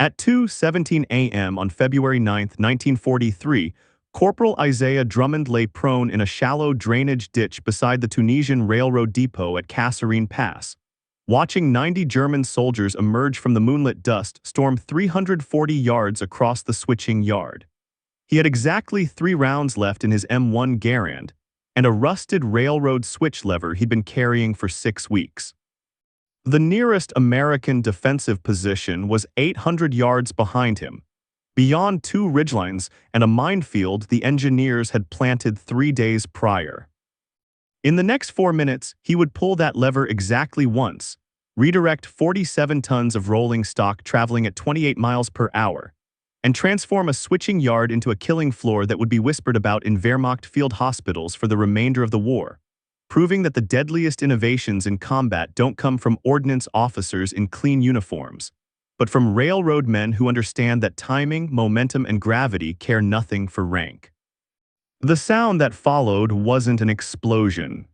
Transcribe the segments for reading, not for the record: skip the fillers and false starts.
At 2:17 a.m. on February 9, 1943, Corporal Isaiah Drummond lay prone in a shallow drainage ditch beside the Tunisian railroad depot at Kasserine Pass, watching 90 German soldiers emerge from the moonlit dust storm 340 yards across the switching yard. He had exactly 3 rounds left in his M1 Garand, and a rusted railroad switch lever he'd been carrying for 6 weeks. The nearest American defensive position was 800 yards behind him, beyond 2 ridgelines and a minefield the engineers had planted 3 days prior. In the next 4 minutes, he would pull that lever exactly once, redirect 47 tons of rolling stock traveling at 28 miles per hour, and transform a switching yard into a killing floor that would be whispered about in Wehrmacht field hospitals for the remainder of the war, proving that the deadliest innovations in combat don't come from ordnance officers in clean uniforms, but from railroad men who understand that timing, momentum, and gravity care nothing for rank. The sound that followed wasn't an explosion.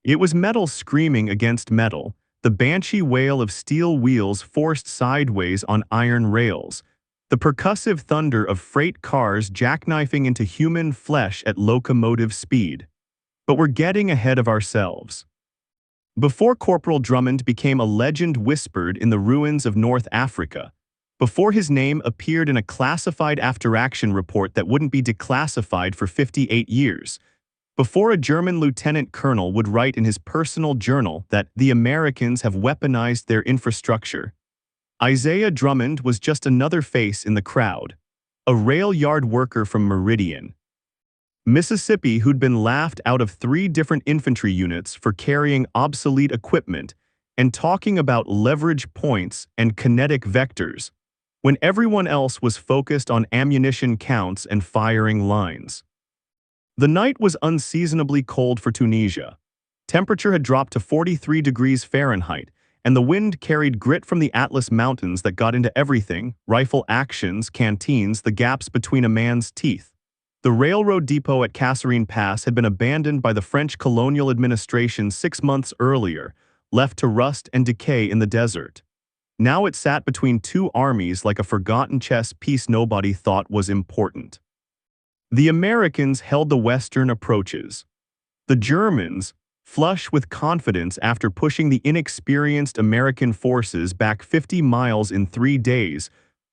It was metal screaming against metal, the banshee wail of steel wheels forced sideways on iron rails, the percussive thunder of freight cars jackknifing into human flesh at locomotive speed. But we're getting ahead of ourselves. Before Corporal Drummond became a legend whispered in the ruins of North Africa, before his name appeared in a classified after-action report that wouldn't be declassified for 58 years, before a German lieutenant colonel would write in his personal journal that the Americans have weaponized their infrastructure, Isaiah Drummond was just another face in the crowd, a rail yard worker from Meridian, Mississippi who'd been laughed out of 3 different infantry units for carrying obsolete equipment and talking about leverage points and kinetic vectors, when everyone else was focused on ammunition counts and firing lines. The night was unseasonably cold for Tunisia. Temperature had dropped to 43 degrees Fahrenheit, and the wind carried grit from the Atlas Mountains that got into everything: rifle actions, canteens, the gaps between a man's teeth. The railroad depot at Kasserine Pass had been abandoned by the French colonial administration 6 months earlier, left to rust and decay in the desert. Now it sat between 2 armies like a forgotten chess piece nobody thought was important. The Americans held the western approaches. The Germans, flush with confidence after pushing the inexperienced American forces back 50 miles in 3 days,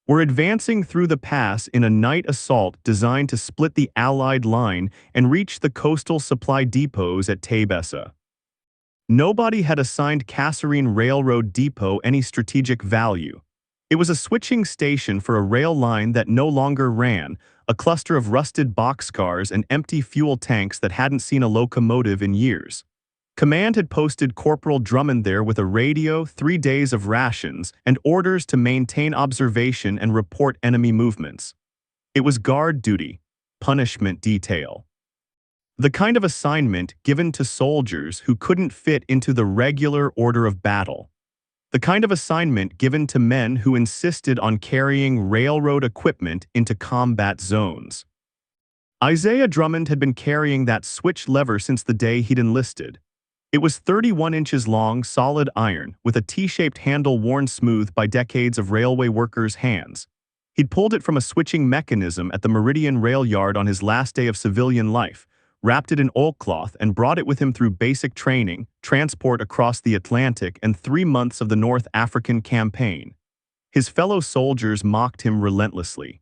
were advancing through the pass in a night assault designed to split the Allied line and reach the coastal supply depots at Tebessa. Nobody had assigned Kasserine Railroad Depot any strategic value. It was a switching station for a rail line that no longer ran, a cluster of rusted boxcars and empty fuel tanks that hadn't seen a locomotive in years. Command had posted Corporal Drummond there with a radio, 3 days of rations, and orders to maintain observation and report enemy movements. It was guard duty, punishment detail. The kind of assignment given to soldiers who couldn't fit into the regular order of battle. The kind of assignment given to men who insisted on carrying railroad equipment into combat zones. Isaiah Drummond had been carrying that switch lever since the day he'd enlisted. It was 31 inches long, solid iron, with a T-shaped handle worn smooth by decades of railway workers' hands. He'd pulled it from a switching mechanism at the Meridian rail yard on his last day of civilian life, wrapped it in oilcloth, and brought it with him through basic training, transport across the Atlantic, and 3 months of the North African campaign. His fellow soldiers mocked him relentlessly.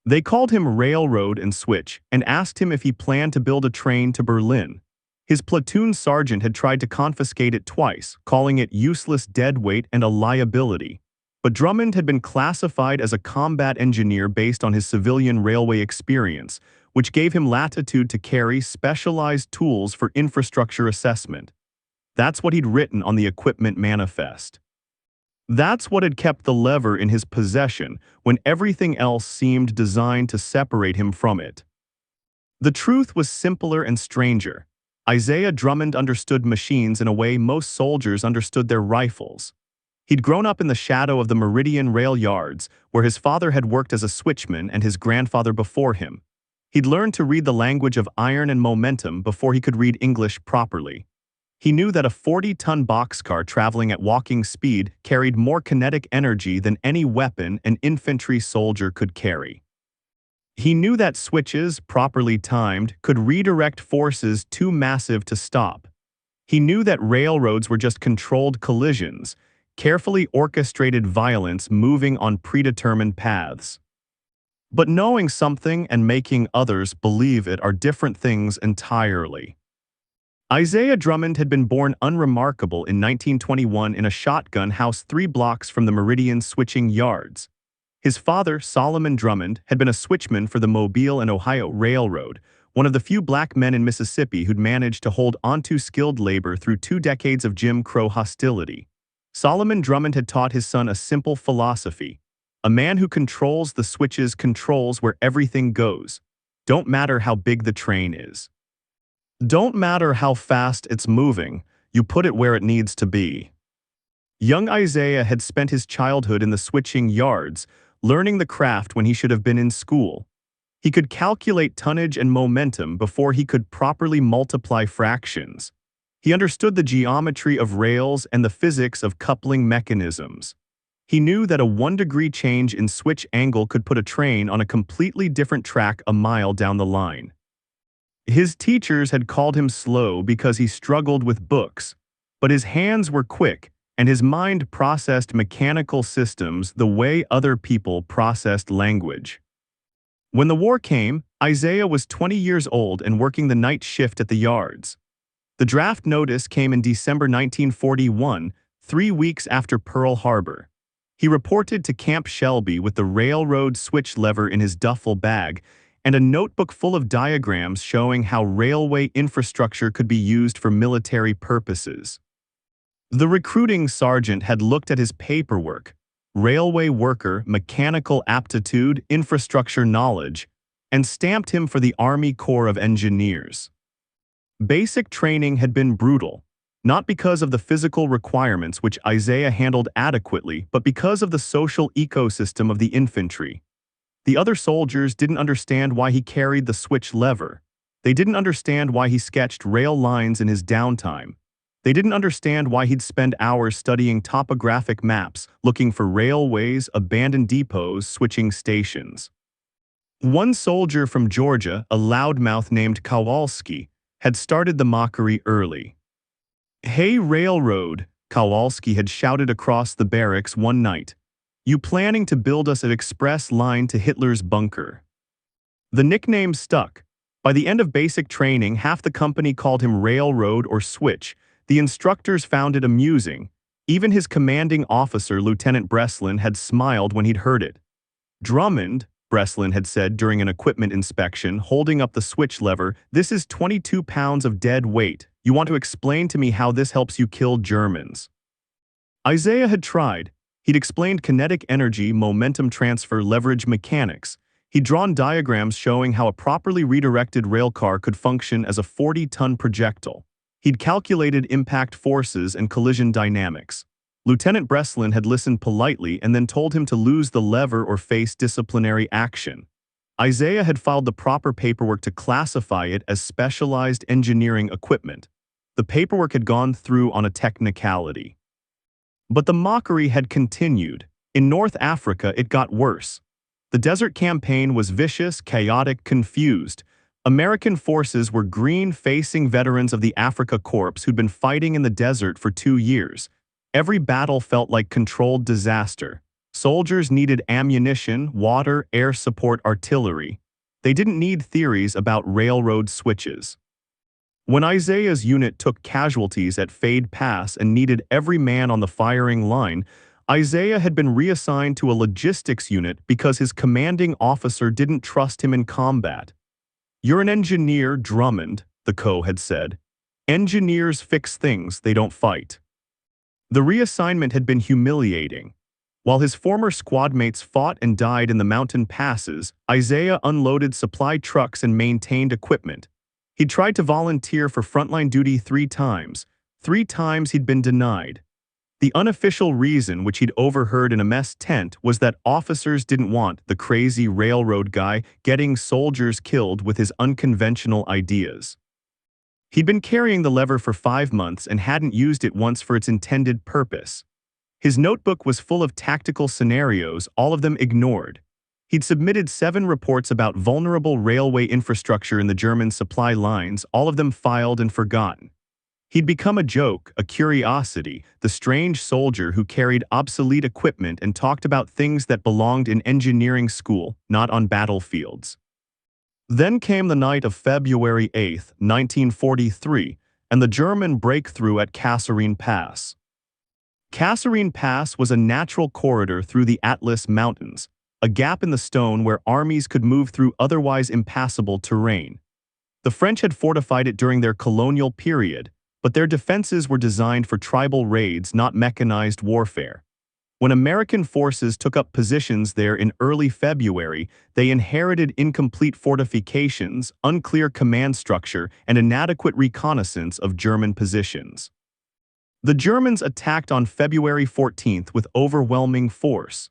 They called him Railroad and Switch and asked him if he planned to build a train to Berlin. His platoon sergeant had tried to confiscate it twice, calling it useless deadweight and a liability. But Drummond had been classified as a combat engineer based on his civilian railway experience, which gave him latitude to carry specialized tools for infrastructure assessment. That's what he'd written on the equipment manifest. That's what had kept the lever in his possession when everything else seemed designed to separate him from it. The truth was simpler and stranger. Isaiah Drummond understood machines in a way most soldiers understood their rifles. He'd grown up in the shadow of the Meridian rail yards, where his father had worked as a switchman and his grandfather before him. He'd learned to read the language of iron and momentum before he could read English properly. He knew that a 40-ton boxcar traveling at walking speed carried more kinetic energy than any weapon an infantry soldier could carry. He knew that switches, properly timed, could redirect forces too massive to stop. He knew that railroads were just controlled collisions, carefully orchestrated violence moving on predetermined paths. But knowing something and making others believe it are different things entirely. Isaiah Drummond had been born unremarkable in 1921 in a shotgun house 3 blocks from the Meridian switching yards. His father, Solomon Drummond, had been a switchman for the Mobile and Ohio Railroad, one of the few black men in Mississippi who'd managed to hold onto skilled labor through 2 decades of Jim Crow hostility. Solomon Drummond had taught his son a simple philosophy. A man who controls the switches controls where everything goes. Don't matter how big the train is. Don't matter how fast it's moving, you put it where it needs to be. Young Isaiah had spent his childhood in the switching yards, learning the craft when he should have been in school. He could calculate tonnage and momentum before he could properly multiply fractions. He understood the geometry of rails and the physics of coupling mechanisms. He knew that a 1-degree change in switch angle could put a train on a completely different track a mile down the line. His teachers had called him slow because he struggled with books, but his hands were quick, and his mind processed mechanical systems the way other people processed language. When the war came, Isaiah was 20 years old and working the night shift at the yards. The draft notice came in December 1941, 3 weeks after Pearl Harbor. He reported to Camp Shelby with the railroad switch lever in his duffel bag and a notebook full of diagrams showing how railway infrastructure could be used for military purposes. The recruiting sergeant had looked at his paperwork, railway worker, mechanical aptitude, infrastructure knowledge, and stamped him for the Army Corps of Engineers. Basic training had been brutal, not because of the physical requirements which Isaiah handled adequately, but because of the social ecosystem of the infantry. The other soldiers didn't understand why he carried the switch lever. They didn't understand why he sketched rail lines in his downtime. They didn't understand why he'd spend hours studying topographic maps, looking for railways, abandoned depots, switching stations. One soldier from Georgia, a loudmouth named Kowalski, had started the mockery early. "Hey, railroad," Kowalski had shouted across the barracks one night. "You planning to build us an express line to Hitler's bunker?" The nickname stuck. By the end of basic training, half the company called him Railroad or Switch. The instructors found it amusing. Even his commanding officer, Lieutenant Breslin, had smiled when he'd heard it. "Drummond," Breslin had said during an equipment inspection, holding up the switch lever, "this is 22 pounds of dead weight. You want to explain to me how this helps you kill Germans?" Isaiah had tried. He'd explained kinetic energy, momentum transfer, leverage mechanics. He'd drawn diagrams showing how a properly redirected railcar could function as a 40-ton projectile. He'd calculated impact forces and collision dynamics. Lieutenant Breslin had listened politely and then told him to lose the lever or face disciplinary action. Isaiah had filed the proper paperwork to classify it as specialized engineering equipment. The paperwork had gone through on a technicality. But the mockery had continued. In North Africa, it got worse. The Desert Campaign was vicious, chaotic, confused. American forces were green-facing veterans of the Afrika Korps who'd been fighting in the desert for 2 years. Every battle felt like controlled disaster. Soldiers needed ammunition, water, air support, artillery. They didn't need theories about railroad switches. When Isaiah's unit took casualties at Fade Pass and needed every man on the firing line, Isaiah had been reassigned to a logistics unit because his commanding officer didn't trust him in combat. "You're an engineer, Drummond," the co had said. "Engineers fix things, they don't fight." The reassignment had been humiliating. While his former squadmates fought and died in the mountain passes, Isaiah unloaded supply trucks and maintained equipment. He'd tried to volunteer for frontline duty 3 times. 3 times he'd been denied. The unofficial reason, which he'd overheard in a mess tent, was that officers didn't want the crazy railroad guy getting soldiers killed with his unconventional ideas. He'd been carrying the lever for 5 months and hadn't used it once for its intended purpose. His notebook was full of tactical scenarios, all of them ignored. He'd submitted 7 reports about vulnerable railway infrastructure in the German supply lines, all of them filed and forgotten. He'd become a joke, a curiosity, the strange soldier who carried obsolete equipment and talked about things that belonged in engineering school, not on battlefields. Then came the night of February 8, 1943, and the German breakthrough at Kasserine Pass. Kasserine Pass was a natural corridor through the Atlas Mountains, a gap in the stone where armies could move through otherwise impassable terrain. The French had fortified it during their colonial period, but their defenses were designed for tribal raids, not mechanized warfare. When American forces took up positions there in early February, they inherited incomplete fortifications, unclear command structure, and inadequate reconnaissance of German positions. The Germans attacked on February 14th with overwhelming force.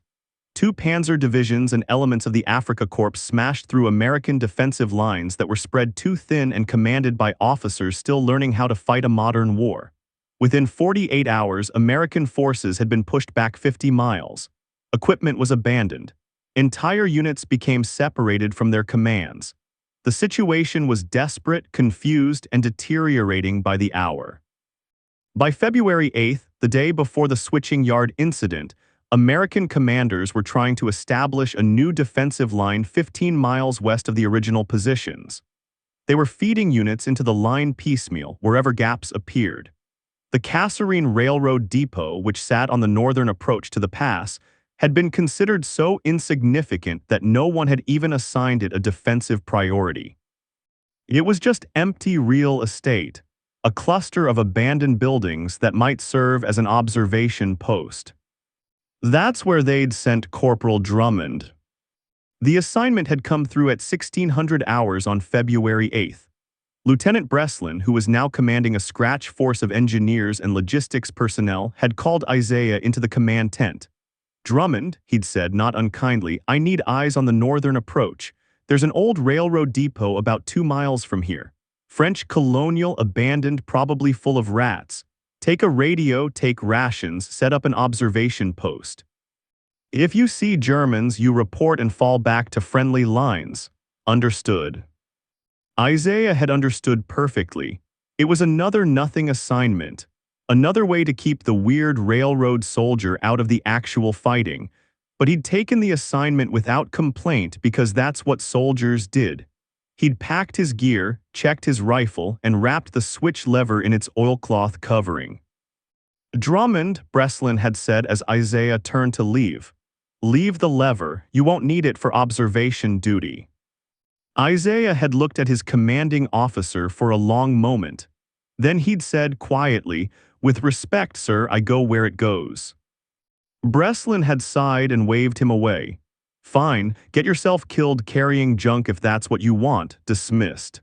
2 panzer divisions and elements of the Afrika Korps smashed through American defensive lines that were spread too thin and commanded by officers still learning how to fight a modern war. Within 48 hours, American forces had been pushed back 50 miles. Equipment was abandoned. Entire units became separated from their commands. The situation was desperate, confused, and deteriorating by the hour. By February 8th, the day before the switching yard incident, American commanders were trying to establish a new defensive line 15 miles west of the original positions. They were feeding units into the line piecemeal wherever gaps appeared. The Kasserine Railroad Depot, which sat on the northern approach to the pass, had been considered so insignificant that no one had even assigned it a defensive priority. It was just empty real estate, a cluster of abandoned buildings that might serve as an observation post. That's where they'd sent Corporal Drummond. The assignment had come through at 1600 hours on February 8th. Lieutenant Breslin, who was now commanding a scratch force of engineers and logistics personnel, had called Isaiah into the command tent. "Drummond," he'd said, not unkindly, "I need eyes on the northern approach. There's an old railroad depot about 2 miles from here. French colonial, abandoned, probably full of rats. Take a radio, take rations, set up an observation post. If you see Germans, you report and fall back to friendly lines." Understood. Isaiah had understood perfectly. It was another nothing assignment, another way to keep the weird railroad soldier out of the actual fighting, but he'd taken the assignment without complaint because that's what soldiers did. He'd packed his gear, checked his rifle, and wrapped the switch lever in its oilcloth covering. "Drummond," Breslin had said as Isaiah turned to leave. "Leave the lever, you won't need it for observation duty." Isaiah had looked at his commanding officer for a long moment. Then he'd said quietly, "With respect, sir, I go where it goes." Breslin had sighed and waved him away. "Fine, get yourself killed carrying junk if that's what you want," dismissed.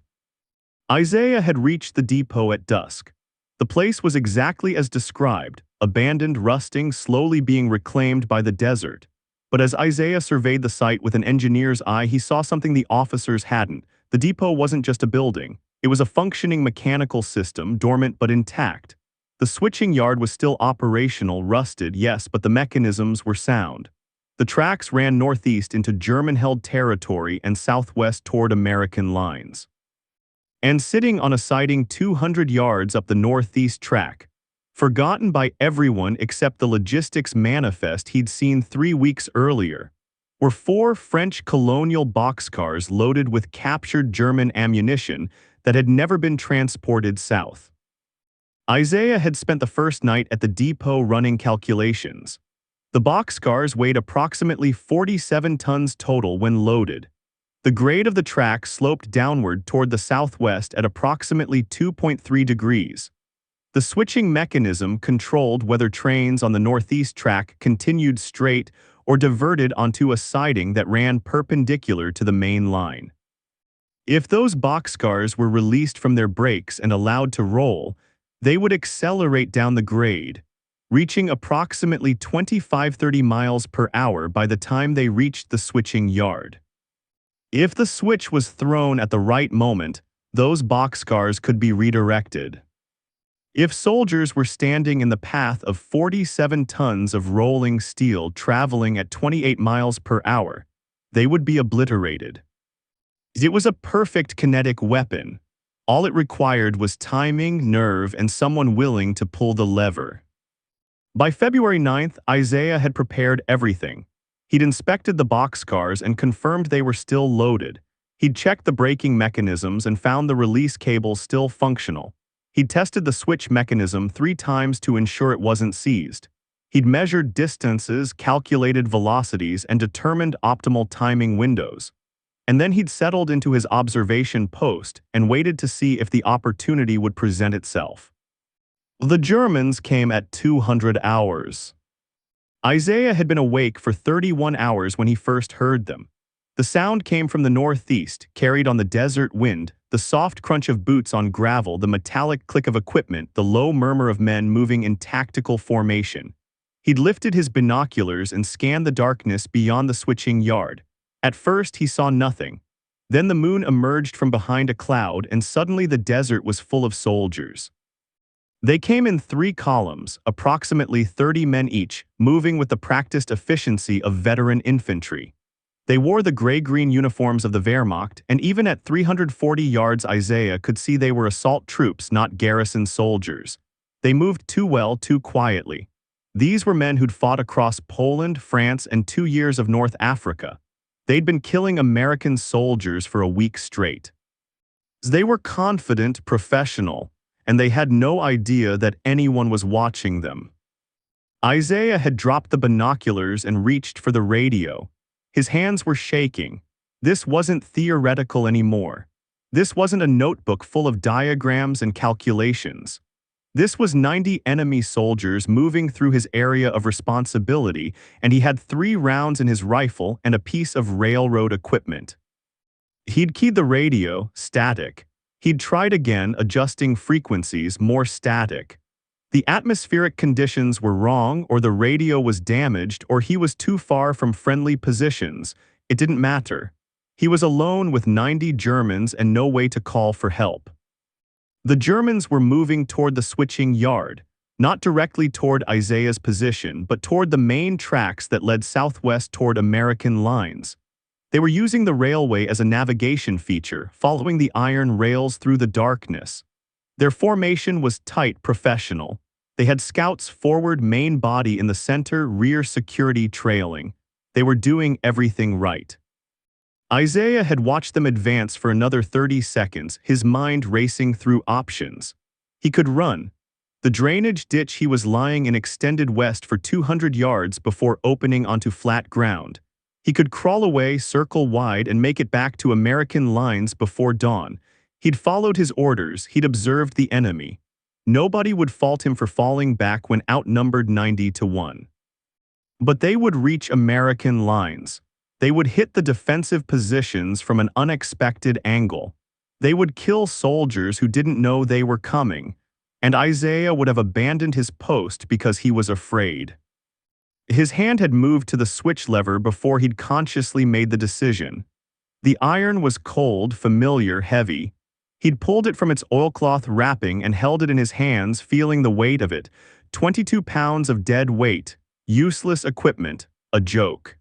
Isaiah had reached the depot at dusk. The place was exactly as described, abandoned, rusting, slowly being reclaimed by the desert. But as Isaiah surveyed the site with an engineer's eye, he saw something the officers hadn't. The depot wasn't just a building. It was a functioning mechanical system, dormant but intact. The switching yard was still operational, rusted, yes, but the mechanisms were sound. The tracks ran northeast into German-held territory and southwest toward American lines. And sitting on a siding 200 yards up the northeast track, forgotten by everyone except the logistics manifest he'd seen 3 weeks earlier, were 4 French colonial boxcars loaded with captured German ammunition that had never been transported south. Isaiah had spent the first night at the depot running calculations. The boxcars weighed approximately 47 tons total when loaded. The grade of the track sloped downward toward the southwest at approximately 2.3 degrees. The switching mechanism controlled whether trains on the northeast track continued straight or diverted onto a siding that ran perpendicular to the main line. If those boxcars were released from their brakes and allowed to roll, they would accelerate down the grade, reaching approximately 25–30 miles per hour by the time they reached the switching yard. If the switch was thrown at the right moment, Those boxcars could be redirected. If soldiers were standing in the path of 47 tons of rolling steel traveling at 28 miles per hour, they would be obliterated. It was a perfect kinetic weapon. All it required was timing, nerve, and someone willing to pull the lever. By February 9th, Isaiah had prepared everything. He'd inspected the boxcars and confirmed they were still loaded. He'd checked the braking mechanisms and found the release cable still functional. He'd tested the switch mechanism 3 times to ensure it wasn't seized. He'd measured distances, calculated velocities, and determined optimal timing windows. And then he'd settled into his observation post and waited to see if the opportunity would present itself. The Germans came at 200 hours. Isaiah had been awake for 31 hours when he first heard them. The sound came from the northeast, carried on the desert wind, the soft crunch of boots on gravel, the metallic click of equipment, the low murmur of men moving in tactical formation. He'd lifted his binoculars and scanned the darkness beyond the switching yard. At first, he saw nothing. Then the moon emerged from behind a cloud, and suddenly the desert was full of soldiers. They came in 3 columns, approximately 30 men each, moving with the practiced efficiency of veteran infantry. They wore the gray-green uniforms of the Wehrmacht, and even at 340 yards Isaiah could see they were assault troops, not garrison soldiers. They moved too well, too quietly. These were men who'd fought across Poland, France, and 2 years of North Africa. They'd been killing American soldiers for a week straight. They were confident, professional, and they had no idea that anyone was watching them. Isaiah had dropped the binoculars and reached for the radio. His hands were shaking. This wasn't theoretical anymore. This wasn't a notebook full of diagrams and calculations. This was 90 enemy soldiers moving through his area of responsibility, and he had 3 rounds in his rifle and a piece of railroad equipment. He'd keyed the radio, static. He'd tried again, adjusting frequencies, more static. The atmospheric conditions were wrong, or the radio was damaged, or he was too far from friendly positions. It didn't matter. He was alone with 90 Germans and no way to call for help. The Germans were moving toward the switching yard, not directly toward Isaiah's position, but toward the main tracks that led southwest toward American lines. They were using the railway as a navigation feature, following the iron rails through the darkness. Their formation was tight, professional. They had scouts forward, main body in the center, rear security trailing. They were doing everything right. Isaiah had watched them advance for another 30 seconds, his mind racing through options. He could run. The drainage ditch he was lying in extended west for 200 yards before opening onto flat ground. He could crawl away, circle wide, and make it back to American lines before dawn. He'd followed his orders, he'd observed the enemy. Nobody would fault him for falling back when outnumbered 90-1. But they would reach American lines. They would hit the defensive positions from an unexpected angle. They would kill soldiers who didn't know they were coming. And Isaiah would have abandoned his post because he was afraid. His hand had moved to the switch lever before he'd consciously made the decision. The iron was cold, familiar, heavy. He'd pulled it from its oilcloth wrapping and held it in his hands, feeling the weight of it. 22 pounds of dead weight, useless equipment, a joke.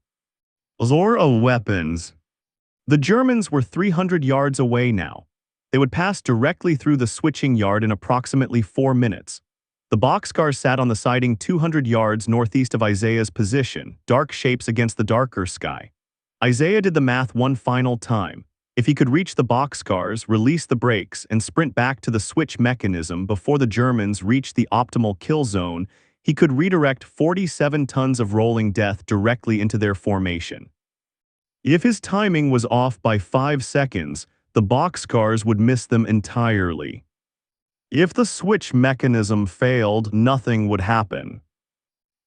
Lure of weapons. The Germans were 300 yards away now. They would pass directly through the switching yard in approximately 4 minutes. The boxcars sat on the siding 200 yards northeast of Isaiah's position, dark shapes against the darker sky. Isaiah did the math one final time. If he could reach the boxcars, release the brakes, and sprint back to the switch mechanism before the Germans reached the optimal kill zone, he could redirect 47 tons of rolling death directly into their formation. If his timing was off by 5 seconds, the boxcars would miss them entirely. If the switch mechanism failed, nothing would happen.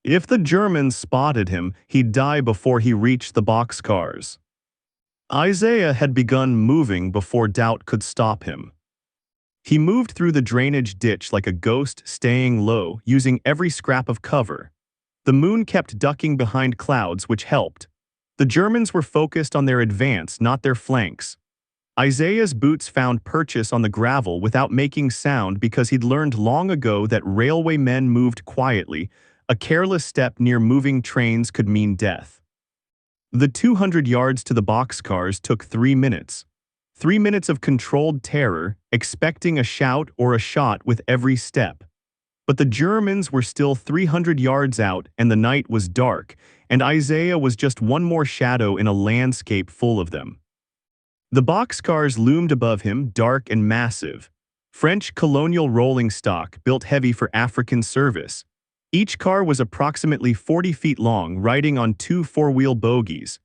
If the Germans spotted him, he'd die before he reached the boxcars. Isaiah had begun moving before doubt could stop him. He moved through the drainage ditch like a ghost, staying low, using every scrap of cover. The moon kept ducking behind clouds, which helped. The Germans were focused on their advance, not their flanks. Isaiah's boots found purchase on the gravel without making sound because he'd learned long ago that railway men moved quietly. A careless step near moving trains could mean death. The 200 yards to the boxcars took 3 minutes. 3 minutes of controlled terror, expecting a shout or a shot with every step. But the Germans were still 300 yards out and the night was dark, and Isaiah was just one more shadow in a landscape full of them. The boxcars loomed above him, dark and massive. French colonial rolling stock built heavy for African service. Each car was approximately 40 feet long, riding on 2 four-wheel bogies.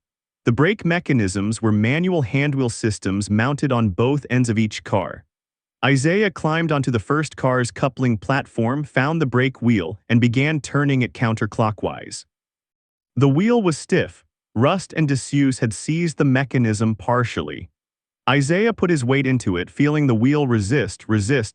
The brake mechanisms were manual handwheel systems mounted on both ends of each car. Isaiah climbed onto the first car's coupling platform, found the brake wheel, and began turning it counterclockwise. The wheel was stiff. Rust and disuse had seized the mechanism partially. Isaiah put his weight into it, feeling the wheel resist,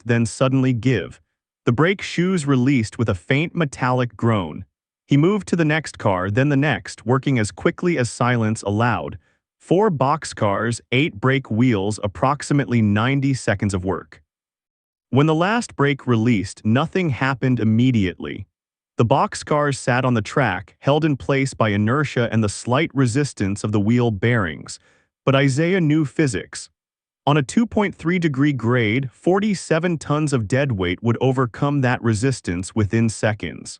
then suddenly give. The brake shoes released with a faint metallic groan. He moved to the next car, then the next, working as quickly as silence allowed. 4 boxcars, 8 brake wheels, approximately 90 seconds of work. When the last brake released, nothing happened immediately. The boxcars sat on the track, held in place by inertia and the slight resistance of the wheel bearings. But Isaiah knew physics. On a 2.3-degree grade, 47 tons of deadweight would overcome that resistance within seconds.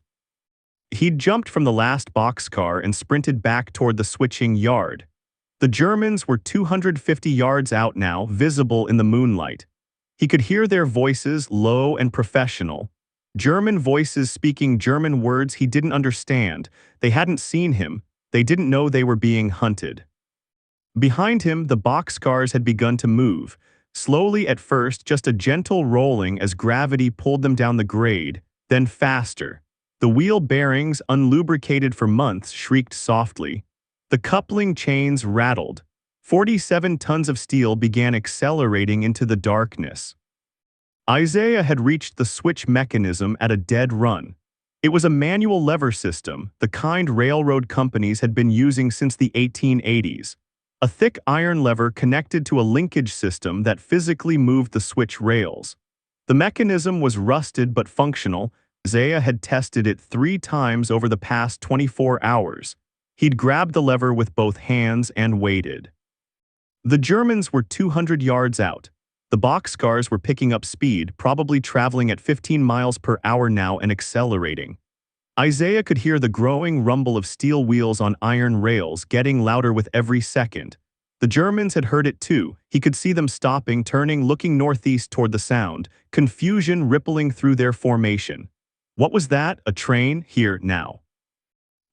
He'd jumped from the last boxcar and sprinted back toward the switching yard. The Germans were 250 yards out now, visible in the moonlight. He could hear their voices, low and professional. German voices speaking German words he didn't understand. They hadn't seen him. They didn't know they were being hunted. Behind him, the boxcars had begun to move. Slowly at first, just a gentle rolling as gravity pulled them down the grade, then faster. The wheel bearings, unlubricated for months, shrieked softly. The coupling chains rattled. 47 tons of steel began accelerating into the darkness. Isaiah had reached the switch mechanism at a dead run. It was a manual lever system, the kind railroad companies had been using since the 1880s. A thick iron lever connected to a linkage system that physically moved the switch rails. The mechanism was rusted but functional. Isaiah had tested it 3 times over the past 24 hours. He'd grabbed the lever with both hands and waited. The Germans were 200 yards out. The boxcars were picking up speed, probably traveling at 15 miles per hour now and accelerating. Isaiah could hear the growing rumble of steel wheels on iron rails, getting louder with every second. The Germans had heard it too. He could see them stopping, turning, looking northeast toward the sound, confusion rippling through their formation. What was that? A train? Here, now.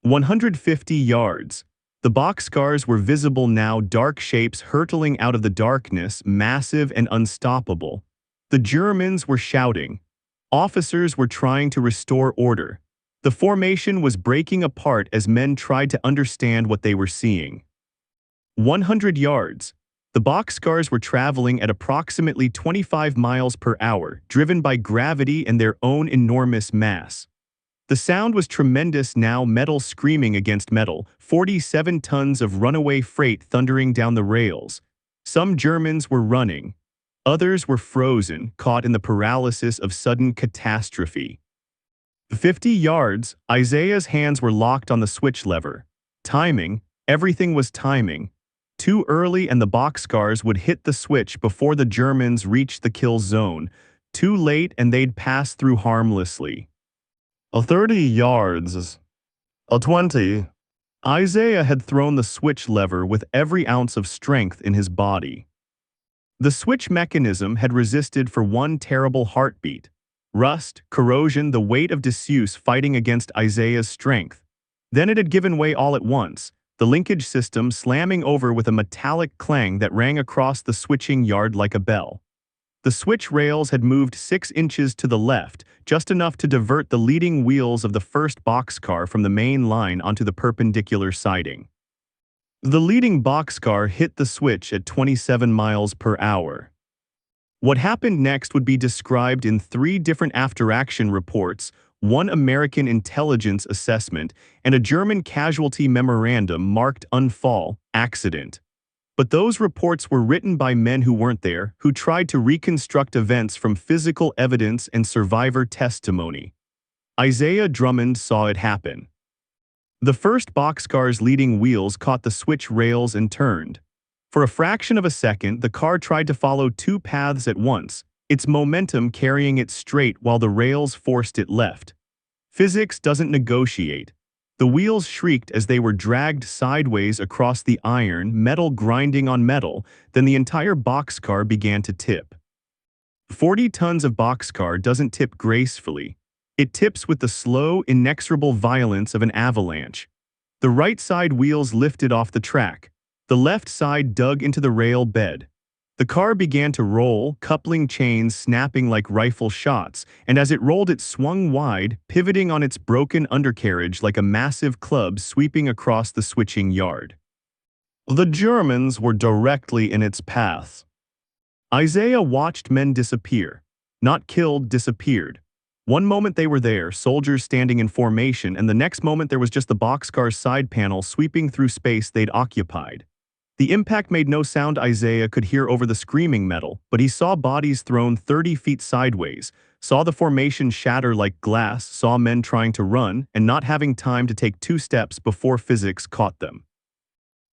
150 yards. The boxcars were visible now, dark shapes hurtling out of the darkness, massive and unstoppable. The Germans were shouting. Officers were trying to restore order. The formation was breaking apart as men tried to understand what they were seeing. 100 yards. The boxcars were traveling at approximately 25 miles per hour, driven by gravity and their own enormous mass. The sound was tremendous now, metal screaming against metal, 47 tons of runaway freight thundering down the rails. Some Germans were running. Others were frozen, caught in the paralysis of sudden catastrophe. 50 yards, Isaiah's hands were locked on the switch lever. Timing, everything was timing. Too early and the boxcars would hit the switch before the Germans reached the kill zone. Too late and they'd pass through harmlessly. 30 yards. 20. Isaiah had thrown the switch lever with every ounce of strength in his body. The switch mechanism had resisted for one terrible heartbeat. Rust, corrosion, the weight of disuse fighting against Isaiah's strength. Then it had given way all at once, the linkage system slamming over with a metallic clang that rang across the switching yard like a bell. The switch rails had moved 6 inches to the left, just enough to divert the leading wheels of the first boxcar from the main line onto the perpendicular siding. The leading boxcar hit the switch at 27 miles per hour. What happened next would be described in 3 different after-action reports, 1 American intelligence assessment, and a German casualty memorandum marked unfall, accident. But those reports were written by men who weren't there, who tried to reconstruct events from physical evidence and survivor testimony. Isaiah Drummond saw it happen. The first boxcar's leading wheels caught the switch rails and turned. For a fraction of a second, the car tried to follow two paths at once, its momentum carrying it straight while the rails forced it left. Physics doesn't negotiate. The wheels shrieked as they were dragged sideways across the iron, metal grinding on metal, then the entire boxcar began to tip. 40 tons of boxcar doesn't tip gracefully. It tips with the slow, inexorable violence of an avalanche. The right side wheels lifted off the track. The left side dug into the rail bed. The car began to roll, coupling chains snapping like rifle shots, and as it rolled it swung wide, pivoting on its broken undercarriage like a massive club sweeping across the switching yard. The Germans were directly in its path. Isaiah watched men disappear. Not killed, disappeared. One moment they were there, soldiers standing in formation, and the next moment there was just the boxcar's side panel sweeping through space they'd occupied. The impact made no sound Isaiah could hear over the screaming metal, but he saw bodies thrown 30 feet sideways, saw the formation shatter like glass, saw men trying to run and not having time to take 2 steps before physics caught them.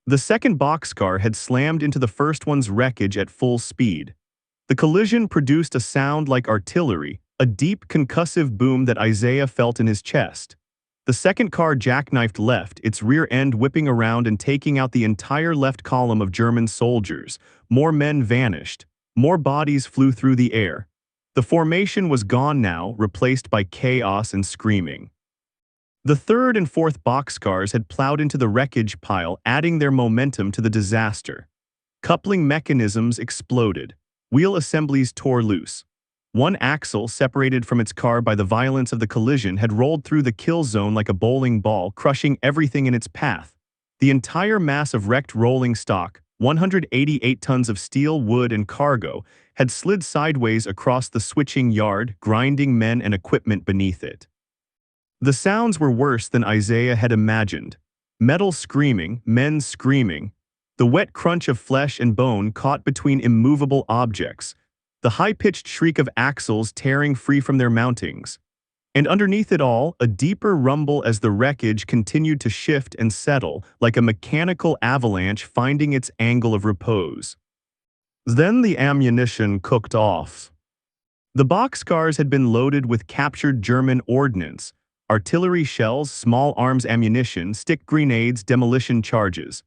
The second boxcar had slammed into the first one's wreckage at full speed. The collision produced a sound like artillery, a deep concussive boom that Isaiah felt in his chest. The second car jackknifed left, its rear end whipping around and taking out the entire left column of German soldiers. More men vanished. More bodies flew through the air. The formation was gone now, replaced by chaos and screaming. The third and fourth boxcars had plowed into the wreckage pile, adding their momentum to the disaster. Coupling mechanisms exploded. Wheel assemblies tore loose. One axle, separated from its car by the violence of the collision, had rolled through the kill zone like a bowling ball, crushing everything in its path. The entire mass of wrecked rolling stock, 188 tons of steel, wood, and cargo, had slid sideways across the switching yard, grinding men and equipment beneath it. The sounds were worse than Isaiah had imagined. Metal screaming, men screaming. The wet crunch of flesh and bone caught between immovable objects. The high-pitched shriek of axles tearing free from their mountings. And underneath it all, a deeper rumble as the wreckage continued to shift and settle, like a mechanical avalanche finding its angle of repose. Then the ammunition cooked off. The boxcars had been loaded with captured German ordnance, artillery shells, small arms ammunition, stick grenades, demolition charges.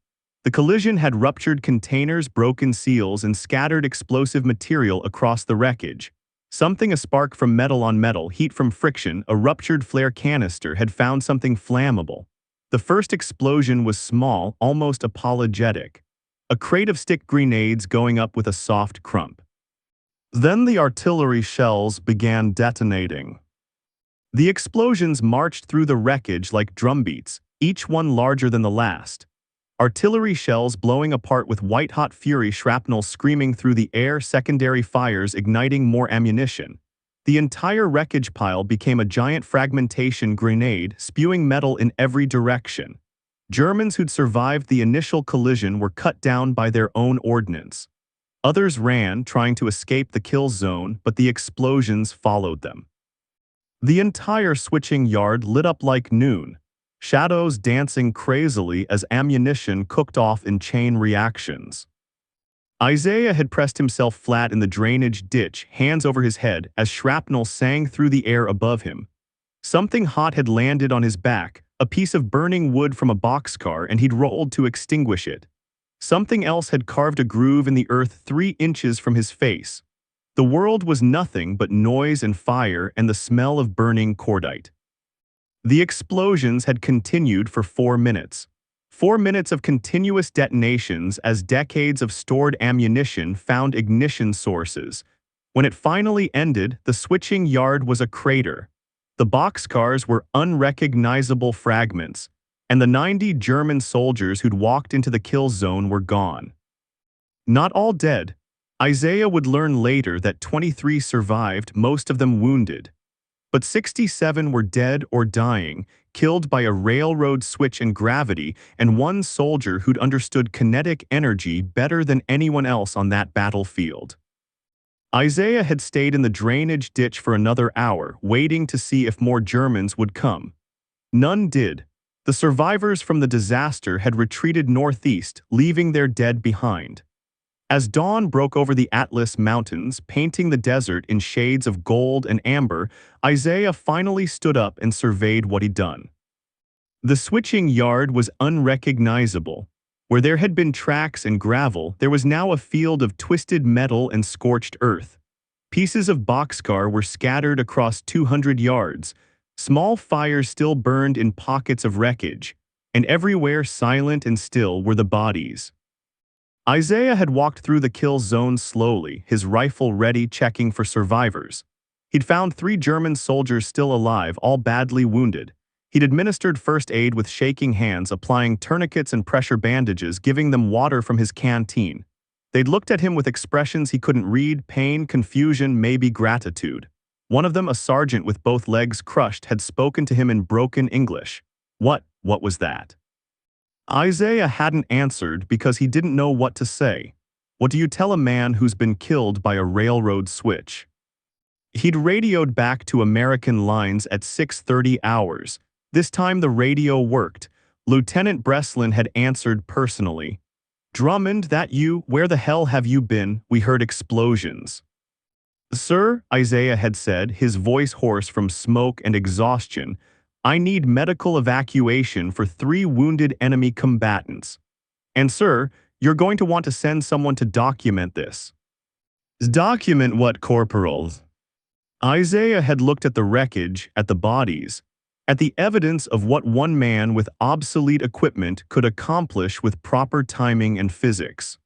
The collision had ruptured containers, broken seals, and scattered explosive material across the wreckage. Something, a spark from metal on metal, heat from friction, a ruptured flare canister had found something flammable. The first explosion was small, almost apologetic. A crate of stick grenades going up with a soft crump. Then the artillery shells began detonating. The explosions marched through the wreckage like drumbeats, each one larger than the last. Artillery shells blowing apart with white-hot fury, shrapnel screaming through the air, secondary fires igniting more ammunition. The entire wreckage pile became a giant fragmentation grenade, spewing metal in every direction. Germans who'd survived the initial collision were cut down by their own ordnance. Others ran, trying to escape the kill zone, but the explosions followed them. The entire switching yard lit up like noon. Shadows dancing crazily as ammunition cooked off in chain reactions. Isaiah had pressed himself flat in the drainage ditch, hands over his head, as shrapnel sang through the air above him. Something hot had landed on his back, a piece of burning wood from a boxcar, and he'd rolled to extinguish it. Something else had carved a groove in the earth 3 inches from his face. The world was nothing but noise and fire and the smell of burning cordite. The explosions had continued for 4 minutes. 4 minutes of continuous detonations as decades of stored ammunition found ignition sources. When it finally ended, the switching yard was a crater. The boxcars were unrecognizable fragments, and the 90 German soldiers who'd walked into the kill zone were gone. Not all dead. Isaiah would learn later that 23 survived, most of them wounded. But 67 were dead or dying, killed by a railroad switch and gravity, and one soldier who'd understood kinetic energy better than anyone else on that battlefield. Isaiah had stayed in the drainage ditch for another hour, waiting to see if more Germans would come. None did. The survivors from the disaster had retreated northeast, leaving their dead behind. As dawn broke over the Atlas Mountains, painting the desert in shades of gold and amber, Isaiah finally stood up and surveyed what he'd done. The switching yard was unrecognizable. Where there had been tracks and gravel, there was now a field of twisted metal and scorched earth. Pieces of boxcar were scattered across 200 yards. Small fires still burned in pockets of wreckage, and everywhere silent and still were the bodies. Isaiah had walked through the kill zone slowly, his rifle ready, checking for survivors. He'd found 3 German soldiers still alive, all badly wounded. He'd administered first aid with shaking hands, applying tourniquets and pressure bandages, giving them water from his canteen. They'd looked at him with expressions he couldn't read: pain, confusion, maybe gratitude. One of them, a sergeant with both legs crushed, had spoken to him in broken English. What was that? Isaiah hadn't answered because he didn't know what to say. What do you tell a man who's been killed by a railroad switch? He'd radioed back to American lines at 6:30 hours. This time the radio worked. Lieutenant Breslin had answered personally. "Drummond, that you? Where the hell have you been? We heard explosions." "Sir," Isaiah had said, his voice hoarse from smoke and exhaustion, "I need medical evacuation for 3 wounded enemy combatants. And sir, you're going to want to send someone to document this." "Document what, Corporal?" Isaiah had looked at the wreckage, at the bodies, at the evidence of what one man with obsolete equipment could accomplish with proper timing and physics.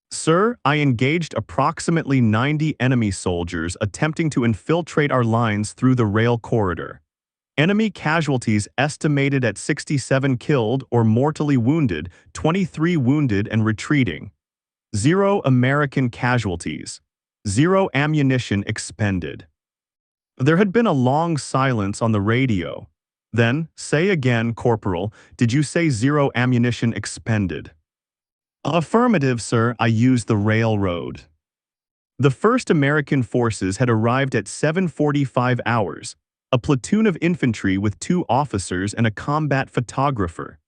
"Sir, I engaged approximately 90 enemy soldiers attempting to infiltrate our lines through the rail corridor. Enemy casualties estimated at 67 killed or mortally wounded, 23 wounded and retreating. 0 American casualties. 0 ammunition expended." There had been a long silence on the radio. Then, "Say again, Corporal, did you say 0 ammunition expended?" "Affirmative, sir, I used the railroad." The first American forces had arrived at 7:45 hours, a platoon of infantry with 2 officers and a combat photographer.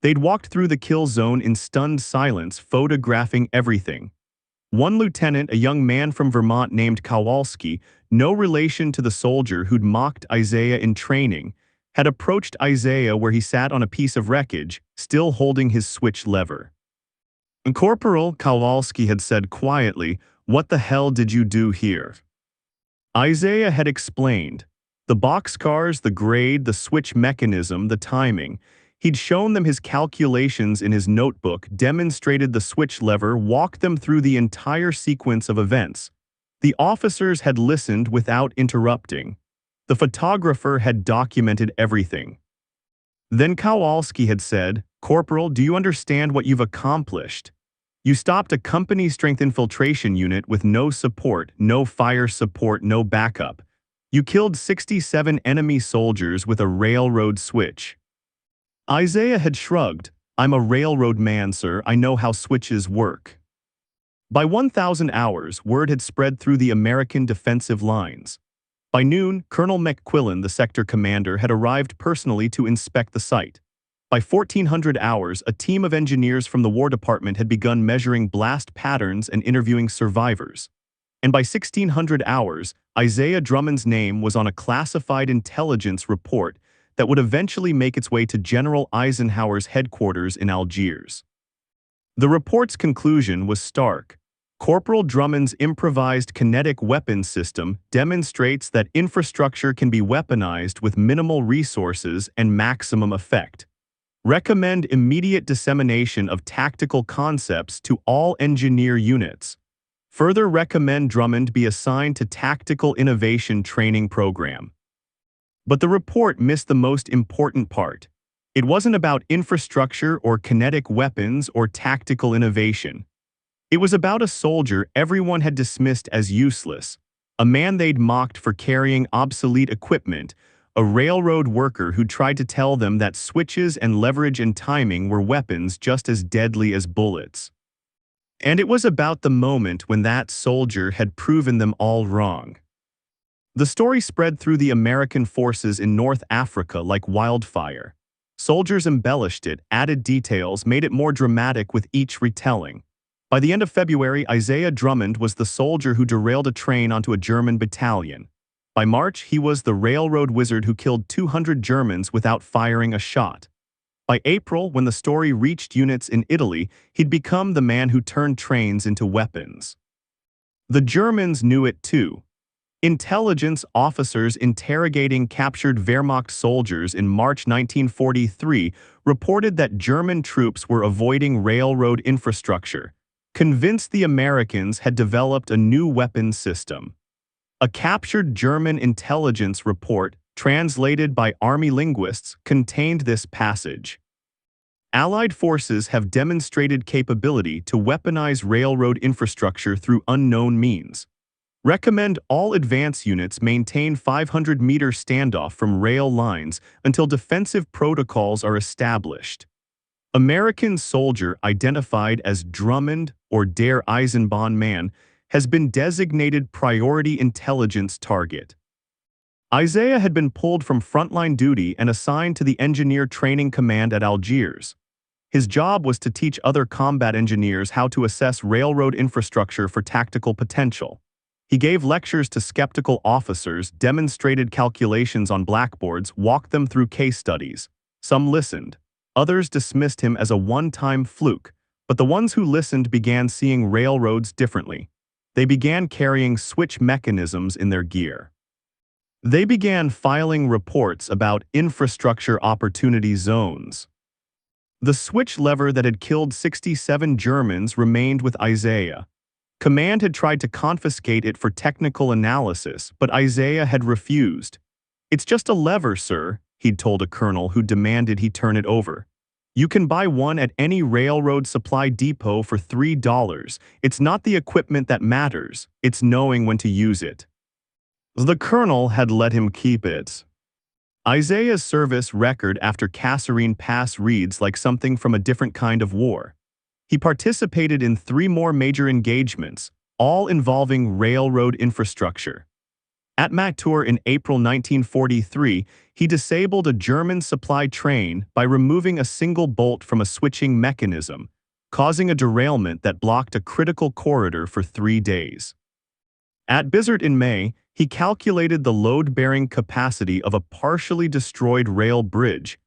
They'd walked through the kill zone in stunned silence, photographing everything. One lieutenant, a young man from Vermont named Kowalski, no relation to the soldier who'd mocked Isaiah in training, had approached Isaiah where he sat on a piece of wreckage, still holding his switch lever. "Corporal," Kowalski had said quietly, "what the hell did you do here?" Isaiah had explained. The boxcars, the grade, the switch mechanism, the timing. He'd shown them his calculations in his notebook, demonstrated the switch lever, walked them through the entire sequence of events. The officers had listened without interrupting. The photographer had documented everything. Then Kowalski had said, "Corporal, do you understand what you've accomplished? You stopped a company-strength infiltration unit with no support, no fire support, no backup. You killed 67 enemy soldiers with a railroad switch." Isaiah had shrugged. "I'm a railroad man, sir. I know how switches work." By 1,000 hours, word had spread through the American defensive lines. By noon, Colonel McQuillan, the sector commander, had arrived personally to inspect the site. By 1400 hours, a team of engineers from the War Department had begun measuring blast patterns and interviewing survivors. And by 1600 hours, Isaiah Drummond's name was on a classified intelligence report that would eventually make its way to General Eisenhower's headquarters in Algiers. The report's conclusion was stark. Corporal Drummond's improvised kinetic weapons system demonstrates that infrastructure can be weaponized with minimal resources and maximum effect. Recommend immediate dissemination of tactical concepts to all engineer units. Further recommend Drummond be assigned to Tactical Innovation Training Program. But the report missed the most important part. It wasn't about infrastructure or kinetic weapons or tactical innovation. It was about a soldier everyone had dismissed as useless, a man they'd mocked for carrying obsolete equipment, a railroad worker who tried to tell them that switches and leverage and timing were weapons just as deadly as bullets. And it was about the moment when that soldier had proven them all wrong. The story spread through the American forces in North Africa like wildfire. Soldiers embellished it, added details, made it more dramatic with each retelling. By the end of February, Isaiah Drummond was the soldier who derailed a train onto a German battalion. By March, he was the railroad wizard who killed 200 Germans without firing a shot. By April, when the story reached units in Italy, he'd become the man who turned trains into weapons. The Germans knew it too. Intelligence officers interrogating captured Wehrmacht soldiers in March 1943 reported that German troops were avoiding railroad infrastructure, convinced the Americans had developed a new weapon system. A captured German intelligence report, translated by army linguists, contained this passage. Allied forces have demonstrated capability to weaponize railroad infrastructure through unknown means. Recommend all advance units maintain 500-meter standoff from rail lines until defensive protocols are established. American soldier identified as Drummond or Der Eisenbahnmann has been designated priority intelligence target. Isaiah had been pulled from frontline duty and assigned to the Engineer Training Command at Algiers. His job was to teach other combat engineers how to assess railroad infrastructure for tactical potential. He gave lectures to skeptical officers, demonstrated calculations on blackboards, walked them through case studies. Some listened. Others dismissed him as a one-time fluke, but the ones who listened began seeing railroads differently. They began carrying switch mechanisms in their gear. They began filing reports about infrastructure opportunity zones. The switch lever that had killed 67 Germans remained with Isaiah. Command had tried to confiscate it for technical analysis, but Isaiah had refused. "It's just a lever, sir," he'd told a colonel who demanded he turn it over. "You can buy one at any railroad supply depot for $3. It's not the equipment that matters, it's knowing when to use it." The colonel had let him keep it. Isaiah's service record after Kasserine Pass reads like something from a different kind of war. He participated in 3 more major engagements, all involving railroad infrastructure. At Matur in April 1943, he disabled a German supply train by removing a single bolt from a switching mechanism, causing a derailment that blocked a critical corridor for 3 days. At Bizerte in May, he calculated the load-bearing capacity of a partially destroyed rail bridge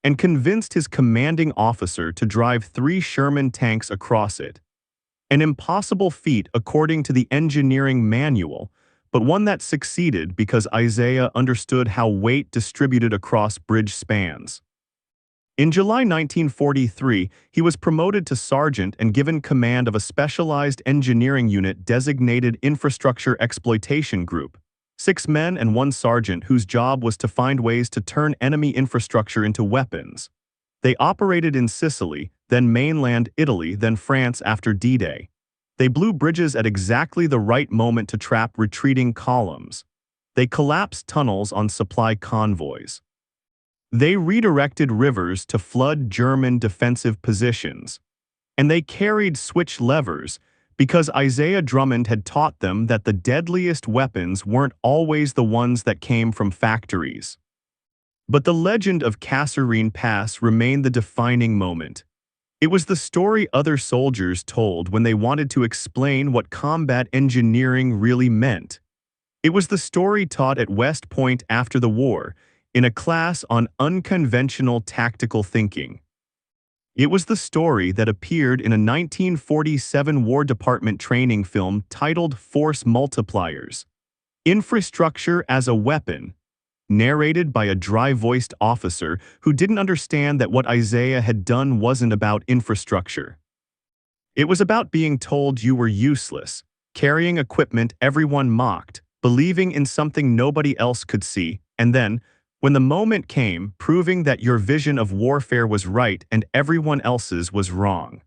and convinced his commanding officer to drive 3 Sherman tanks across it. An impossible feat according to the engineering manual, but one that succeeded because Isaiah understood how weight distributed across bridge spans. In July 1943, he was promoted to sergeant and given command of a specialized engineering unit designated Infrastructure Exploitation Group. 6 men and 1 sergeant whose job was to find ways to turn enemy infrastructure into weapons. They operated in Sicily, then mainland Italy, then France after D-Day. They blew bridges at exactly the right moment to trap retreating columns. They collapsed tunnels on supply convoys. They redirected rivers to flood German defensive positions. And they carried switch levers, because Isaiah Drummond had taught them that the deadliest weapons weren't always the ones that came from factories. But the legend of Kasserine Pass remained the defining moment. It was the story other soldiers told when they wanted to explain what combat engineering really meant. It was the story taught at West Point after the war, in a class on unconventional tactical thinking. It was the story that appeared in a 1947 War Department training film titled Force Multipliers, Infrastructure as a Weapon, narrated by a dry-voiced officer who didn't understand that what Isaiah had done wasn't about infrastructure. It was about being told you were useless, carrying equipment everyone mocked, believing in something nobody else could see, and then, when the moment came, proving that your vision of warfare was right and everyone else's was wrong.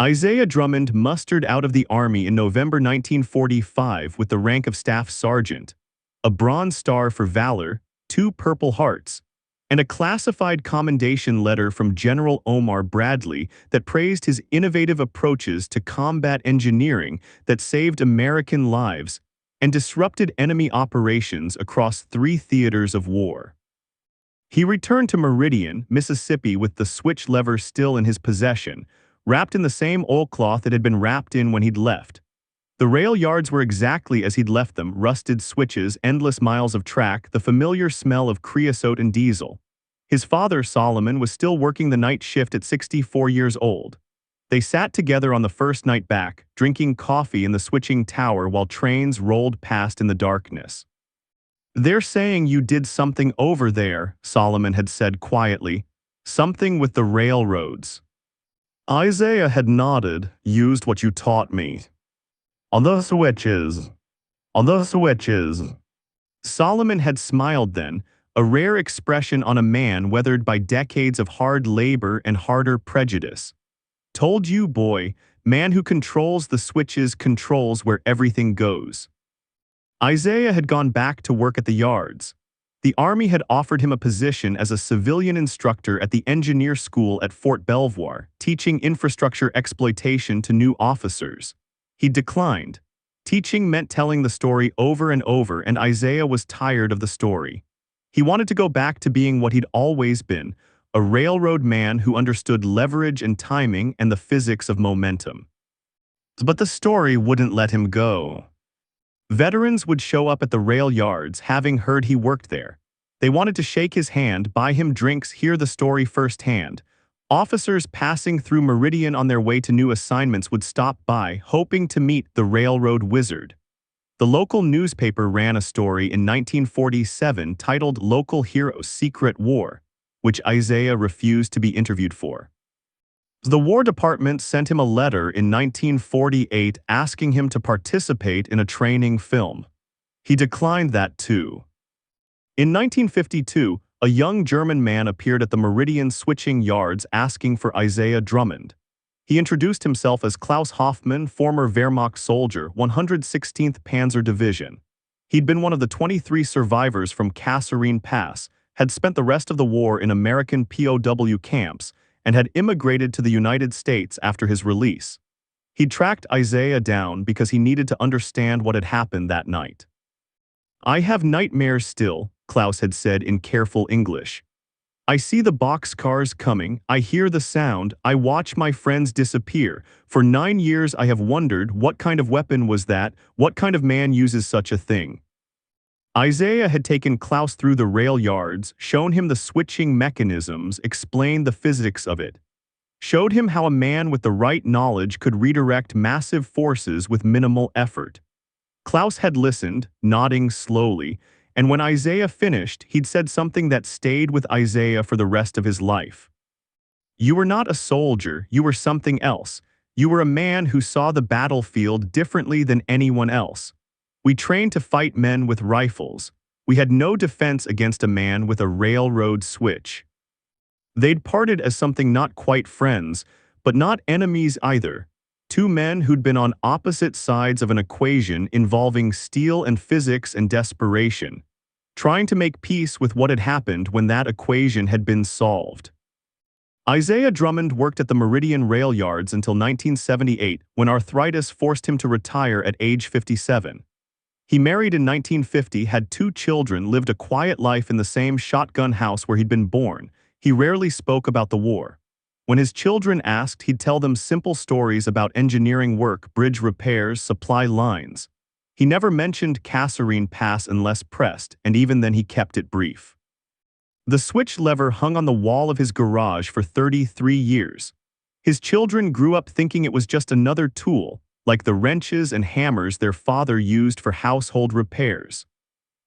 Isaiah Drummond mustered out of the Army in November 1945 with the rank of Staff Sergeant, a Bronze Star for Valor, 2 Purple Hearts, and a classified commendation letter from General Omar Bradley that praised his innovative approaches to combat engineering that saved American lives and disrupted enemy operations across 3 theaters of war. He returned to Meridian, Mississippi with the switch lever still in his possession, wrapped in the same oilcloth it had been wrapped in when he'd left. The rail yards were exactly as he'd left them, rusted switches, endless miles of track, the familiar smell of creosote and diesel. His father, Solomon, was still working the night shift at 64 years old. They sat together on the first night back, drinking coffee in the switching tower while trains rolled past in the darkness. "They're saying you did something over there," Solomon had said quietly. "Something with the railroads." Isaiah had nodded. "Used what you taught me. On the switches. On the switches." Solomon had smiled then, a rare expression on a man weathered by decades of hard labor and harder prejudice. "Told you, boy, man who controls the switches controls where everything goes." Isaiah had gone back to work at the yards. The Army had offered him a position as a civilian instructor at the engineer school at Fort Belvoir, teaching infrastructure exploitation to new officers. He declined. Teaching meant telling the story over and over, and Isaiah was tired of the story. He wanted to go back to being what he'd always been, a railroad man who understood leverage and timing and the physics of momentum. But the story wouldn't let him go. Veterans would show up at the rail yards, having heard he worked there. They wanted to shake his hand, buy him drinks, hear the story firsthand. Officers passing through Meridian on their way to new assignments would stop by, hoping to meet the railroad wizard. The local newspaper ran a story in 1947 titled "Local Heroes Secret War," which Isaiah refused to be interviewed for. The War Department sent him a letter in 1948 asking him to participate in a training film. He declined that too. In 1952, a young German man appeared at the Meridian switching yards asking for Isaiah Drummond. He introduced himself as Klaus Hoffmann, former Wehrmacht soldier, 116th Panzer Division. He'd been one of the 23 survivors from Kasserine Pass, had spent the rest of the war in American POW camps, and had immigrated to the United States after his release. He tracked Isaiah down because he needed to understand what had happened that night. "I have nightmares still," Klaus had said in careful English. "I see the boxcars coming, I hear the sound, I watch my friends disappear. For 9 years I have wondered what kind of weapon was that, what kind of man uses such a thing." Isaiah had taken Klaus through the rail yards, shown him the switching mechanisms, explained the physics of it. Showed him how a man with the right knowledge could redirect massive forces with minimal effort. Klaus had listened, nodding slowly, and when Isaiah finished, he'd said something that stayed with Isaiah for the rest of his life. "You were not a soldier, you were something else. You were a man who saw the battlefield differently than anyone else. We trained to fight men with rifles. We had no defense against a man with a railroad switch." They'd parted as something not quite friends, but not enemies either. 2 men who'd been on opposite sides of an equation involving steel and physics and desperation, trying to make peace with what had happened when that equation had been solved. Isaiah Drummond worked at the Meridian rail yards until 1978, when arthritis forced him to retire at age 57. He married in 1950, had 2 children, lived a quiet life in the same shotgun house where he'd been born. He rarely spoke about the war. When his children asked, he'd tell them simple stories about engineering work, bridge repairs, supply lines. He never mentioned Kasserine Pass unless pressed, and even then he kept it brief. The switch lever hung on the wall of his garage for 33 years. His children grew up thinking it was just another tool, like the wrenches and hammers their father used for household repairs.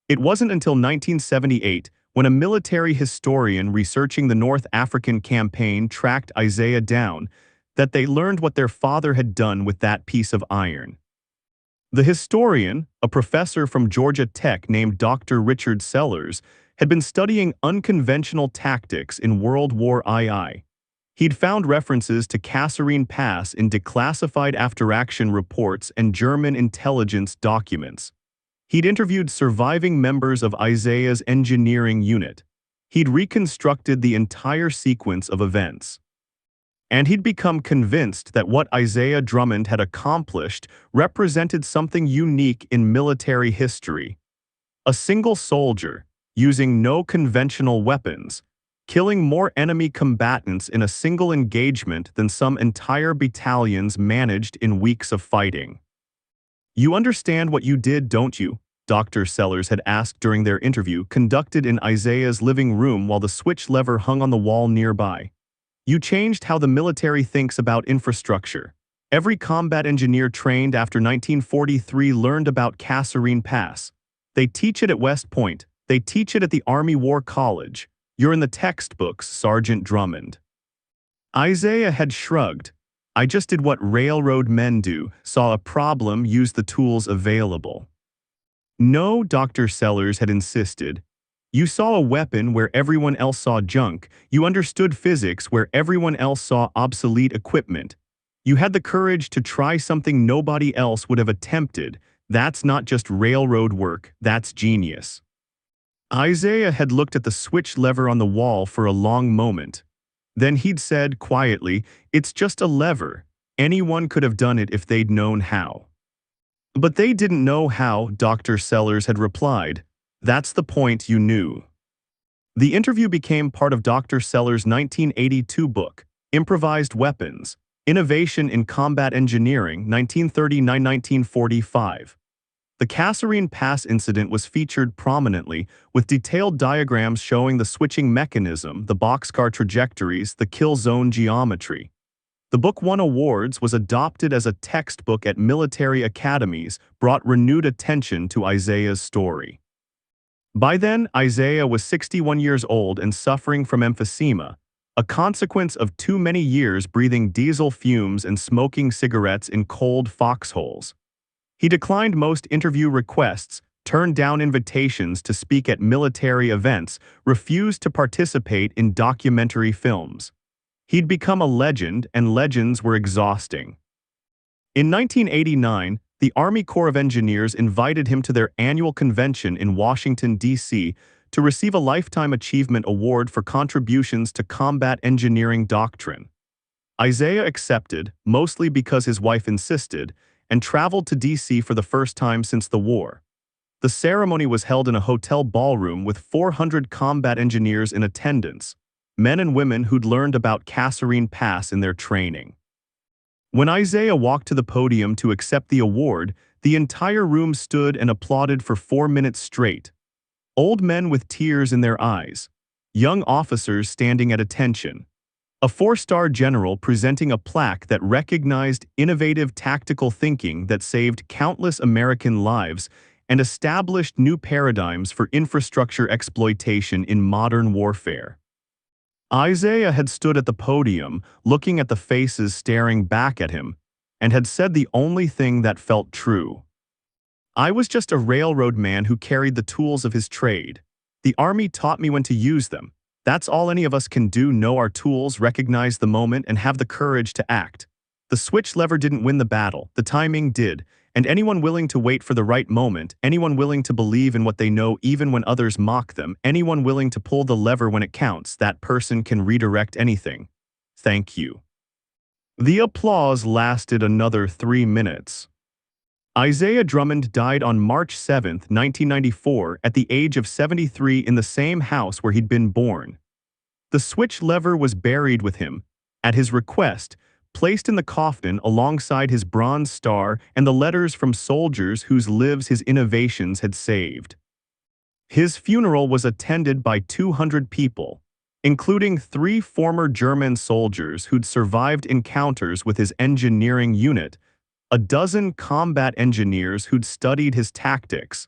It wasn't until 1978, when a military historian researching the North African campaign tracked Isaiah down, that they learned what their father had done with that piece of iron. The historian, a professor from Georgia Tech named Dr. Richard Sellers, had been studying unconventional tactics in World War II. He'd found references to Kasserine Pass in declassified after-action reports and German intelligence documents. He'd interviewed surviving members of Isaiah's engineering unit. He'd reconstructed the entire sequence of events. And he'd become convinced that what Isaiah Drummond had accomplished represented something unique in military history. A single soldier, using no conventional weapons, killing more enemy combatants in a single engagement than some entire battalions managed in weeks of fighting. "You understand what you did, don't you?" Dr. Sellers had asked during their interview conducted in Isaiah's living room while the switch lever hung on the wall nearby. "You changed how the military thinks about infrastructure. Every combat engineer trained after 1943 learned about Kasserine Pass. They teach it at West Point. They teach it at the Army War College. You're in the textbooks, Sergeant Drummond." Isaiah had shrugged. "I just did what railroad men do, saw a problem, used the tools available." "No," Dr. Sellers had insisted. "You saw a weapon where everyone else saw junk. You understood physics where everyone else saw obsolete equipment. You had the courage to try something nobody else would have attempted. That's not just railroad work, that's genius." Isaiah had looked at the switch lever on the wall for a long moment. Then he'd said quietly, "It's just a lever. Anyone could have done it if they'd known how." "But they didn't know how," Dr. Sellers had replied. "That's the point, you knew." The interview became part of Dr. Sellers' 1982 book, Improvised Weapons, Innovation in Combat Engineering, 1939–1945. The Kasserine Pass incident was featured prominently, with detailed diagrams showing the switching mechanism, the boxcar trajectories, the kill zone geometry. The book won awards, was adopted as a textbook at military academies, brought renewed attention to Isaiah's story. By then, Isaiah was 61 years old and suffering from emphysema, a consequence of too many years breathing diesel fumes and smoking cigarettes in cold foxholes. He declined most interview requests, turned down invitations to speak at military events, refused to participate in documentary films. He'd become a legend, and legends were exhausting. In 1989, the Army Corps of Engineers invited him to their annual convention in Washington, D.C., to receive a Lifetime Achievement Award for contributions to combat engineering doctrine. Isaiah accepted, mostly because his wife insisted, and traveled to D.C. for the first time since the war. The ceremony was held in a hotel ballroom with 400 combat engineers in attendance, men and women who'd learned about Kasserine Pass in their training. When Isaiah walked to the podium to accept the award, the entire room stood and applauded for 4 minutes straight. Old men with tears in their eyes, young officers standing at attention, a 4-star general presenting a plaque that recognized innovative tactical thinking that saved countless American lives and established new paradigms for infrastructure exploitation in modern warfare. Isaiah had stood at the podium, looking at the faces staring back at him, and had said the only thing that felt true. "I was just a railroad man who carried the tools of his trade. The Army taught me when to use them. That's all any of us can do: know our tools, recognize the moment, and have the courage to act. The switch lever didn't win the battle, the timing did, and anyone willing to wait for the right moment, anyone willing to believe in what they know even when others mock them, anyone willing to pull the lever when it counts, that person can redirect anything. Thank you." The applause lasted another 3 minutes. Isaiah Drummond died on March 7, 1994, at the age of 73 in the same house where he'd been born. The switch lever was buried with him, at his request, placed in the coffin alongside his Bronze Star and the letters from soldiers whose lives his innovations had saved. His funeral was attended by 200 people, including 3 former German soldiers who'd survived encounters with his engineering unit, a dozen combat engineers who'd studied his tactics,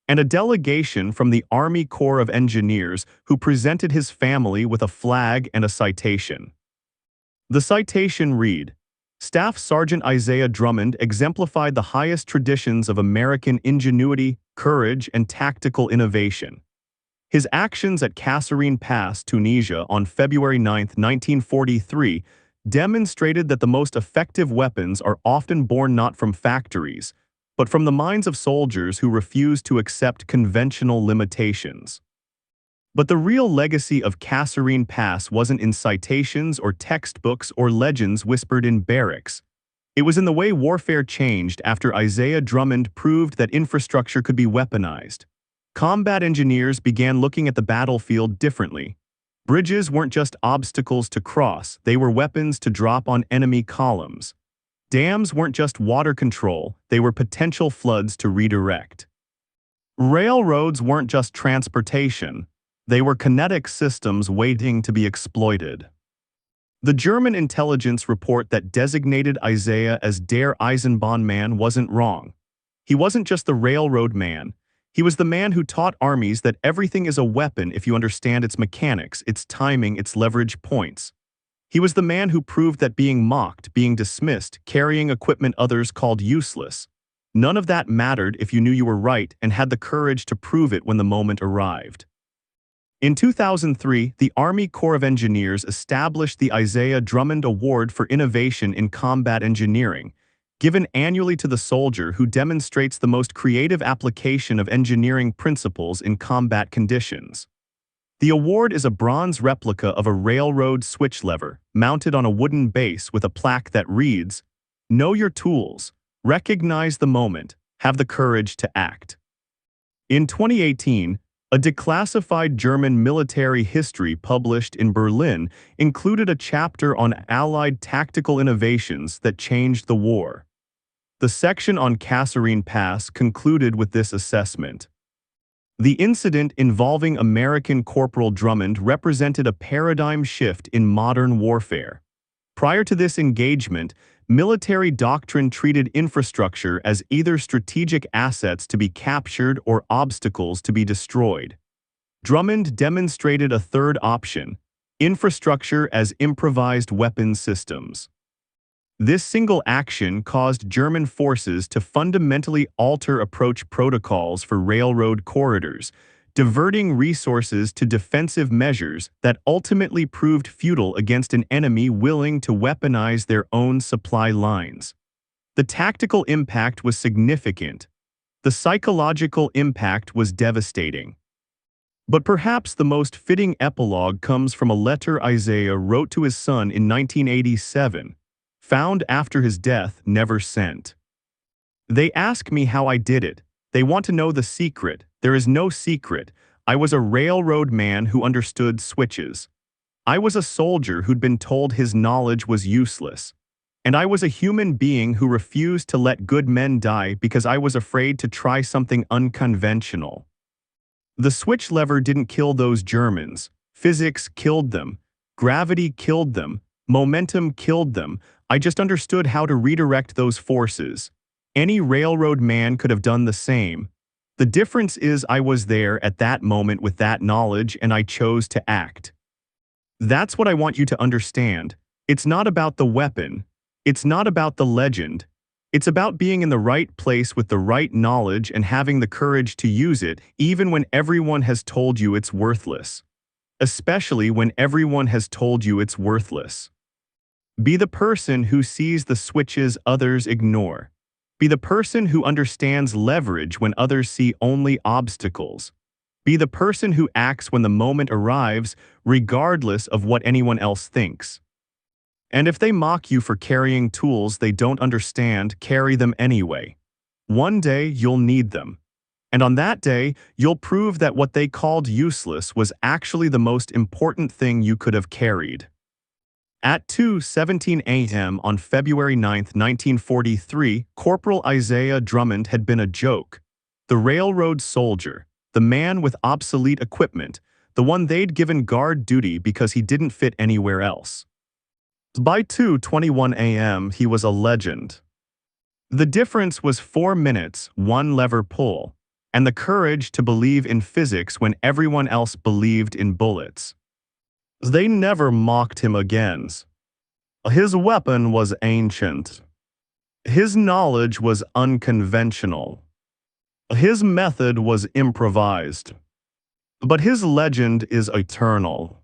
and a delegation from the Army Corps of Engineers who presented his family with a flag and a citation. The citation read, "Staff Sergeant Isaiah Drummond exemplified the highest traditions of American ingenuity, courage, and tactical innovation. His actions at Kasserine Pass, Tunisia, on February 9, 1943, demonstrated that the most effective weapons are often born not from factories, but from the minds of soldiers who refuse to accept conventional limitations. But the real legacy of Kasserine Pass wasn't in citations or textbooks or legends whispered in barracks. It was in the way warfare changed after Isaiah Drummond proved that infrastructure could be weaponized. Combat engineers began looking at the battlefield differently. Bridges weren't just obstacles to cross, they were weapons to drop on enemy columns. Dams weren't just water control, they were potential floods to redirect. Railroads weren't just transportation, they were kinetic systems waiting to be exploited. The German intelligence report that designated Isaiah as Der Eisenbahnmann wasn't wrong. He wasn't just the railroad man. He was the man who taught armies that everything is a weapon if you understand its mechanics, its timing, its leverage points. He was the man who proved that being mocked, being dismissed, carrying equipment others called useless, none of that mattered if you knew you were right and had the courage to prove it when the moment arrived. In 2003, the Army Corps of Engineers established the Isaiah Drummond Award for Innovation in Combat Engineering, given annually to the soldier who demonstrates the most creative application of engineering principles in combat conditions. The award is a bronze replica of a railroad switch lever, mounted on a wooden base with a plaque that reads, "Know your tools, recognize the moment, have the courage to act." In 2018, a declassified German military history published in Berlin included a chapter on Allied tactical innovations that changed the war. The section on Kasserine Pass concluded with this assessment. The incident involving American Corporal Drummond represented a paradigm shift in modern warfare. Prior to this engagement, military doctrine treated infrastructure as either strategic assets to be captured or obstacles to be destroyed. Drummond demonstrated a third option: infrastructure as improvised weapons systems. This single action caused German forces to fundamentally alter approach protocols for railroad corridors, diverting resources to defensive measures that ultimately proved futile against an enemy willing to weaponize their own supply lines. The tactical impact was significant. The psychological impact was devastating. But perhaps the most fitting epilogue comes from a letter Isaiah wrote to his son in 1987, found after his death, never sent. "They ask me how I did it. They want to know the secret. There is no secret. I was a railroad man who understood switches. I was a soldier who'd been told his knowledge was useless. And I was a human being who refused to let good men die because I was afraid to try something unconventional." The switch lever didn't kill those Germans. Physics killed them. Gravity killed them. Momentum killed them. I just understood how to redirect those forces. Any railroad man could have done the same. The difference is I was there at that moment with that knowledge and I chose to act. That's what I want you to understand. It's not about the weapon. It's not about the legend. It's about being in the right place with the right knowledge and having the courage to use it even when everyone has told you it's worthless. Especially when everyone has told you it's worthless. Be the person who sees the switches others ignore. Be the person who understands leverage when others see only obstacles. Be the person who acts when the moment arrives, regardless of what anyone else thinks. And if they mock you for carrying tools they don't understand, carry them anyway. One day you'll need them. And on that day, you'll prove that what they called useless was actually the most important thing you could have carried. At 2:17 a.m. on February 9, 1943, Corporal Isaiah Drummond had been a joke. The railroad soldier, the man with obsolete equipment, the one they'd given guard duty because he didn't fit anywhere else. By 2:21 a.m., he was a legend. The difference was 4 minutes, one lever pull, and the courage to believe in physics when everyone else believed in bullets. They never mocked him again. His weapon was ancient. His knowledge was unconventional. His method was improvised. But his legend is eternal.